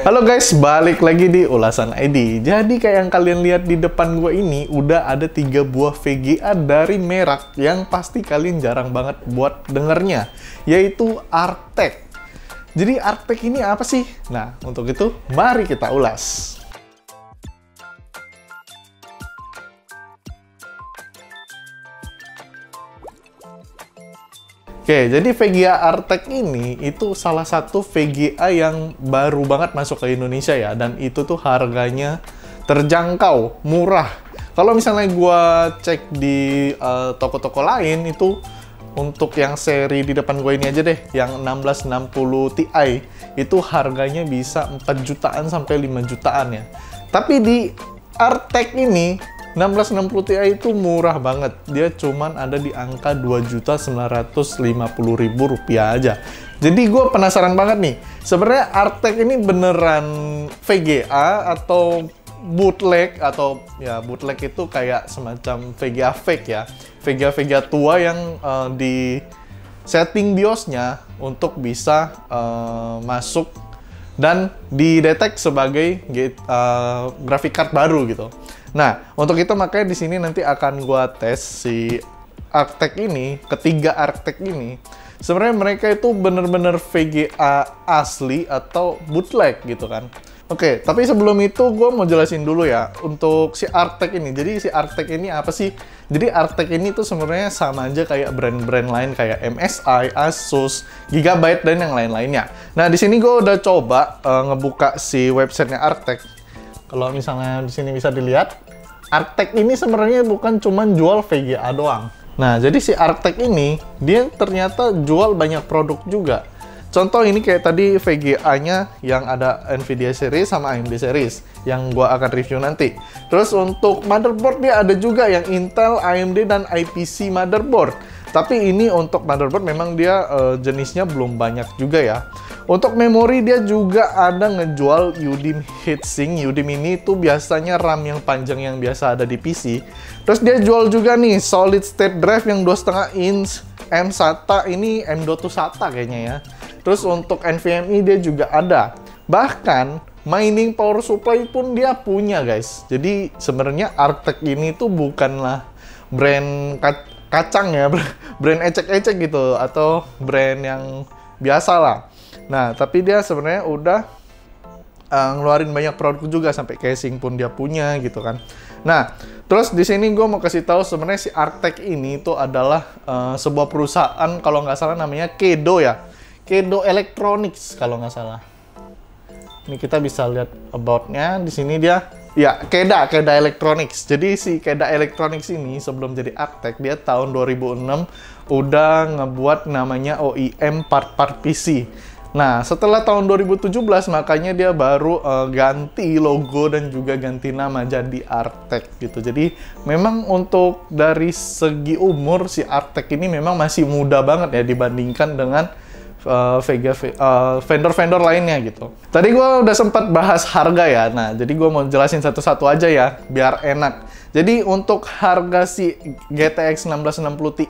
Halo guys, balik lagi di Ulasan ID. Jadi kayak yang kalian lihat di depan gue ini, udah ada 3 buah VGA dari merek yang pasti kalian jarang banget buat dengernya, yaitu Arctek. Jadi Arctek ini apa sih? Nah, untuk itu mari kita ulas. Oke, jadi VGA Arctek ini itu salah satu VGA yang baru banget masuk ke Indonesia ya, dan itu tuh harganya terjangkau, murah. Kalau misalnya gua cek di toko-toko lain itu untuk yang seri di depan gue ini aja deh, yang 1660 Ti, itu harganya bisa 4 jutaan sampai 5 jutaan ya. Tapi di Arctek ini 1660 Ti itu murah banget. Dia cuman ada di angka Rp2.950.000 aja. Jadi gue penasaran banget nih, sebenarnya Arctek ini beneran VGA atau bootleg, atau ya bootleg itu kayak semacam VGA fake ya. VGA tua yang di setting BIOS-nya untuk bisa masuk dan didetek sebagai graphic card baru gitu. Nah, untuk itu makanya di sini nanti akan gua tes si Arctek ini, ketiga Arctek ini. Sebenarnya mereka itu bener-bener VGA asli atau bootleg gitu kan. Oke, tapi sebelum itu gue mau jelasin dulu ya untuk si Arctek ini. Jadi si Arctek ini apa sih? Jadi Arctek ini tuh sebenarnya sama aja kayak brand-brand lain kayak MSI, Asus, Gigabyte dan yang lain-lainnya. Nah, di sini gue udah coba ngebuka si websitenya Arctek. Kalau misalnya di sini bisa dilihat, Arctek ini sebenarnya bukan cuma jual VGA doang. Nah, jadi si Arctek ini dia ternyata jual banyak produk juga. Contoh ini kayak tadi VGA-nya yang ada Nvidia series sama AMD series yang gua akan review nanti. Terus untuk motherboard dia ada juga yang Intel, AMD dan IPC motherboard. Tapi ini untuk motherboard memang dia jenisnya belum banyak juga ya. Untuk memori dia juga ada ngejual UDIM heatsink. UDIM ini tuh biasanya RAM yang panjang yang biasa ada di PC. Terus dia jual juga nih solid state drive yang 2,5 inch M-SATA, ini M.2 SATA kayaknya ya. Terus untuk NVMe dia juga ada. Bahkan mining power supply pun dia punya guys. Jadi sebenarnya Arctek ini tuh bukanlah brand kacang ya, brand ecek-ecek gitu, atau brand yang biasa lah. Nah, tapi dia sebenarnya udah ngeluarin banyak produk juga, sampai casing pun dia punya gitu kan. Nah, terus di sini gue mau kasih tahu sebenarnya si Arctek ini tuh adalah sebuah perusahaan, kalau nggak salah namanya Kedo ya, Kedo Electronics kalau nggak salah. Ini kita bisa lihat about-nya di sini dia. Ya, Keda Electronics. Jadi si Keda Electronics ini sebelum jadi Arctek, dia tahun 2006 udah ngebuat namanya OEM part-part PC. Nah, setelah tahun 2017 makanya dia baru ganti logo dan juga ganti nama jadi Arctek gitu. Jadi memang untuk dari segi umur si Arctek ini memang masih muda banget ya dibandingkan dengan vendor-vendor lainnya gitu. Tadi gue udah sempat bahas harga ya. Nah, jadi gue mau jelasin satu-satu aja ya, biar enak. Jadi untuk harga si GTX 1660 Ti,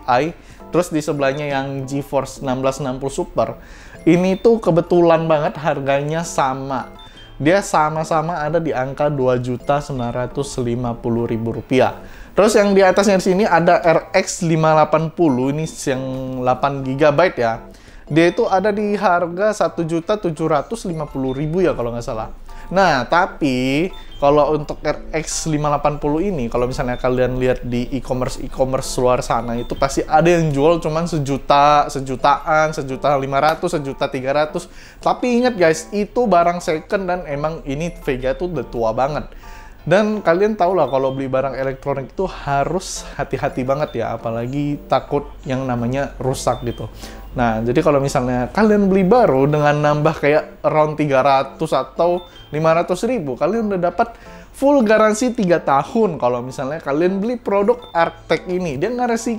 terus di sebelahnya yang GeForce 1660 Super, ini tuh kebetulan banget harganya sama. Dia sama-sama ada di angka Rp2.950.000. Terus yang di atasnya di sini ada RX 580, ini yang 8 GB ya. Dia itu ada di harga Rp1.750.000 ya kalau nggak salah. Nah, tapi kalau untuk RX 580 ini, kalau misalnya kalian lihat di e-commerce luar sana, itu pasti ada yang jual cuman sejutaan, 1.500.000, 1.300.000. Tapi ingat guys, itu barang second dan emang ini VGA tuh udah tua banget. Dan kalian tau lah kalau beli barang elektronik itu harus hati-hati banget ya, apalagi takut yang namanya rusak gitu. Nah, jadi kalau misalnya kalian beli baru dengan nambah kayak around 300 atau 500.000, kalian udah dapat full garansi 3 tahun. Kalau misalnya kalian beli produk Arctek ini, dia ngasih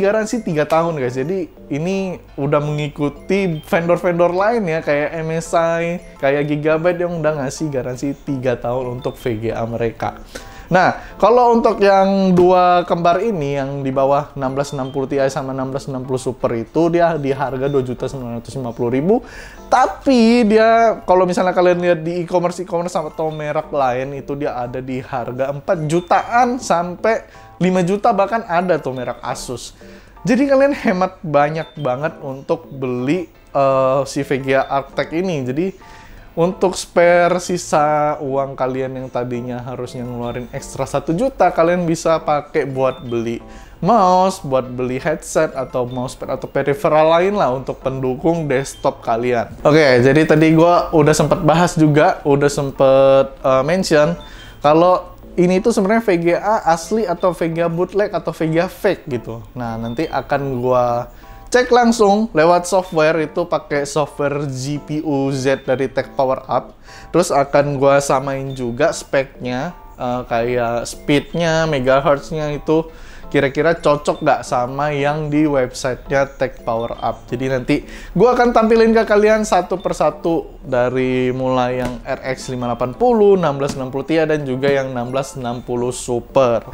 garansi 3 tahun guys. Jadi ini udah mengikuti vendor-vendor lain ya, kayak MSI, kayak Gigabyte yang udah ngasih garansi 3 tahun untuk VGA mereka. Nah, kalau untuk yang dua kembar ini, yang di bawah 1660 Ti sama 1660 Super itu, dia di harga 2.950.000. Tapi dia, kalau misalnya kalian lihat di e-commerce atau merek lain, itu dia ada di harga 4 jutaan sampai 5 juta bahkan ada tuh merek Asus. Jadi kalian hemat banyak banget untuk beli si VGA Arctech ini. Jadi untuk spare sisa uang kalian yang tadinya harusnya ngeluarin ekstra 1 juta, kalian bisa pakai buat beli mouse, buat beli headset, atau mousepad, atau peripheral lain lah untuk pendukung desktop kalian. Oke, jadi tadi gua udah sempet bahas juga, udah sempet mention, kalau ini tuh sebenarnya VGA asli atau VGA bootleg atau VGA fake gitu. Nah, nanti akan gua cek langsung lewat software, itu pakai software GPU Z dari Tech Power Up. Terus akan gua samain juga speknya, kayak speednya, megahertznya itu kira-kira cocok nggak sama yang di websitenya Tech Power Up. Jadi nanti gua akan tampilin ke kalian satu persatu dari mulai yang RX 580, 1660 Ti, dan juga yang 1660 Super.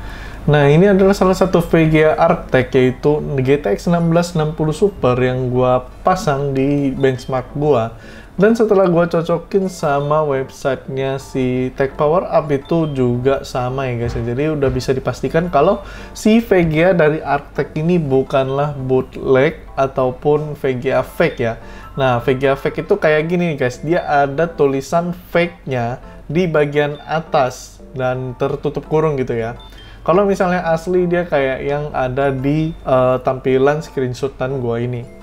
Nah, ini adalah salah satu VGA Arctech, yaitu GTX 1660 Super yang gua pasang di benchmark gua. Dan setelah gua cocokin sama websitenya si Tech Power Up, itu juga sama ya guys. Jadi udah bisa dipastikan kalau si VGA dari Arctech ini bukanlah bootleg ataupun VGA fake ya. Nah, VGA fake itu kayak gini guys, dia ada tulisan fake-nya di bagian atas dan tertutup kurung gitu ya. Kalau misalnya asli, dia kayak yang ada di tampilan screenshotan gua ini.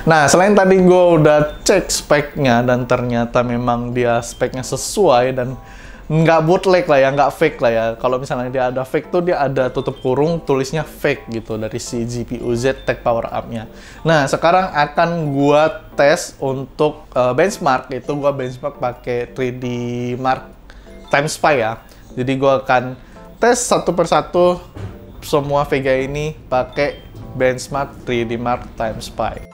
Nah, selain tadi gue udah cek speknya dan ternyata memang dia speknya sesuai dan nggak bootleg lah ya, nggak fake lah ya. Kalau misalnya dia ada fake tuh, dia ada tutup kurung tulisnya fake gitu dari si GPU Z Tech Power Up-nya. Nah, sekarang akan gue tes untuk benchmark. Itu gue benchmark pakai 3D Mark Time Spy ya. Jadi gue akan tes satu persatu semua VGA ini pakai benchmark 3D Mark Time Spy.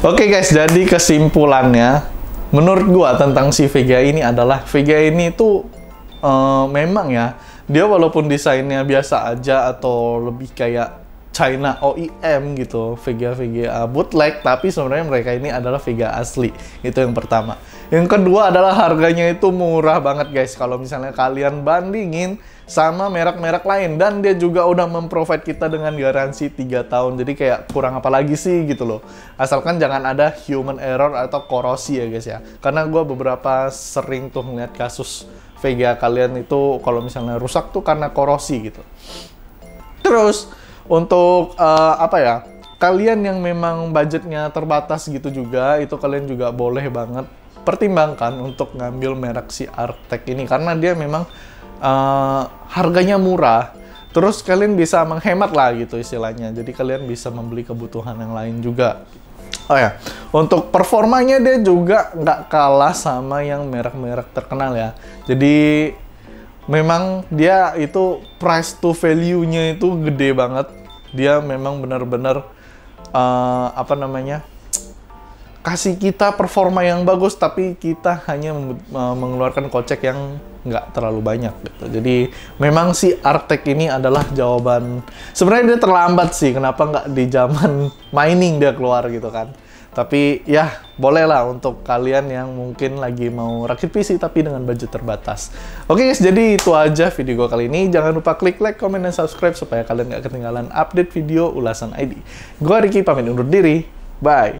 Oke guys, jadi kesimpulannya menurut gua tentang si VGA ini adalah VGA ini tuh memang ya, dia walaupun desainnya biasa aja atau lebih kayak China OEM gitu, VGA bootleg, tapi sebenarnya mereka ini adalah VGA asli. Itu yang pertama. Yang kedua adalah harganya itu murah banget guys kalau misalnya kalian bandingin sama merek-merek lain, dan dia juga udah memprovide kita dengan garansi 3 tahun. Jadi kayak kurang apa lagi sih gitu loh. Asalkan jangan ada human error atau korosi ya guys ya. Karena gue beberapa sering tuh ngeliat kasus VGA kalian itu kalau misalnya rusak tuh karena korosi gitu. Terus untuk apa ya, kalian yang memang budgetnya terbatas gitu juga, itu kalian juga boleh banget pertimbangkan untuk ngambil merek si Arctech ini, karena dia memang harganya murah, terus kalian bisa menghemat lah gitu istilahnya. Jadi kalian bisa membeli kebutuhan yang lain juga. Oh ya, untuk performanya dia juga nggak kalah sama yang merek-merek terkenal ya. Jadi memang dia itu price to value-nya itu gede banget. Dia memang benar-benar apa namanya, kasih kita performa yang bagus, tapi kita hanya mengeluarkan kocek yang nggak terlalu banyak gitu. Jadi memang si Arctech ini adalah jawaban. Sebenarnya dia terlambat sih, kenapa nggak di zaman mining dia keluar gitu kan. Tapi ya bolehlah untuk kalian yang mungkin lagi mau rakit PC tapi dengan budget terbatas. Oke guys, jadi itu aja video gue kali ini. Jangan lupa klik like, comment, dan subscribe supaya kalian nggak ketinggalan update video ulasan ID. Gue Ricky pamit undur diri. Bye.